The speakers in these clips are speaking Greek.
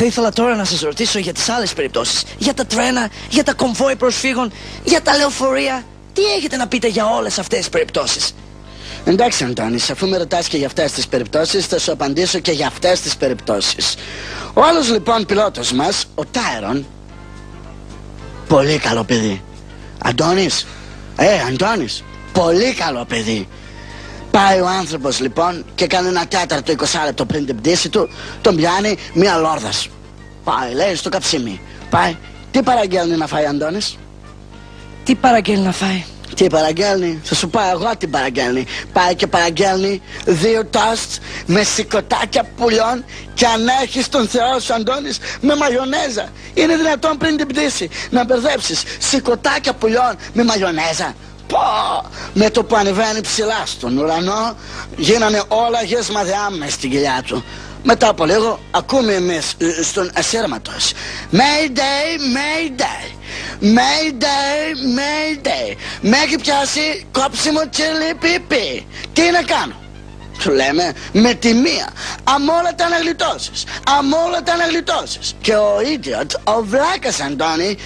Θα ήθελα τώρα να σας ρωτήσω για τις άλλες περιπτώσεις. Για τα τρένα, για τα κομβόι προσφύγων, για τα λεωφορεία. Τι έχετε να πείτε για όλες αυτές τις περιπτώσεις? Εντάξει, Αντώνη, αφού με ρωτάς και για αυτές τις περιπτώσεις, θα σου απαντήσω και για αυτές τις περιπτώσεις. Ο άλλος λοιπόν πιλότος μας, ο Τάιρον, πολύ καλό παιδί. Αντώνης, Αντώνης, πολύ καλό παιδί. Πάει ο άνθρωπος λοιπόν και κάνει ένα τέταρτο 20 λεπτό πριν την πτήση του, τον πιάνει μία λόρδας. Πάει, λέει, στο καψίμι. Πάει, τι παραγγέλνει να φάει, Αντώνης? Τι παραγγέλνει να φάει? Τι παραγγέλνει? Θα σου πω εγώ τι παραγγέλνει. Πάει και παραγγέλνει 2 τόστ με σηκωτάκια πουλιών και αν έχεις τον Θεό σου, Αντώνης, με μαγιονέζα. Είναι δυνατόν πριν την πτήση να μπερδέψεις σηκωτάκια πουλιών με μαγιονέζα? Πω! Με το που ανεβαίνει ψηλά στον ουρανό γίνανε όλα γεσμαδιά μες στην κοιλιά του. Μετά από λίγο ακούμε εμείς στον ασύρματος Mayday, Mayday, Mayday, Mayday. Με έχει πιάσει κόψιμο τσίλι πιπί. Τι να κάνω? Του λέμε με τη μία, αμόλατα να γλιτώσεις, αμόλατα να γλιτώσεις. Και ο idiot, ο βλάκας Αντώνη,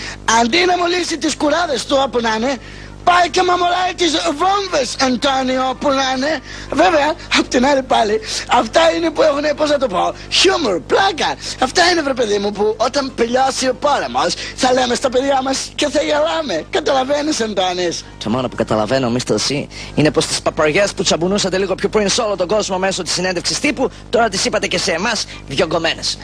αντί να μολύσει τις κουράδες του όπου να είναι, πάει και μαμολάει τις βόμβες, Αντώνιο, όπου να είναι. Βέβαια, απ' την άλλη πάλι, αυτά είναι που έχουν, πώς να το πω, χιούμορ, πλάκα. Αυτά είναι, βρε παιδί μου, που όταν τελειώσει ο πόλεμος θα λέμε στα παιδιά μας και θα γελάμε. Καταλαβαίνεις, Αντώνης? Το μόνο που καταλαβαίνω, Mr. C, είναι πως τις παπαριές που τσαμπουνούσατε λίγο πιο πριν σε όλο τον κόσμο μέσω της συνέντευξης τύπου, τώρα τις είπατε και σε εμάς, διωγγωμένες.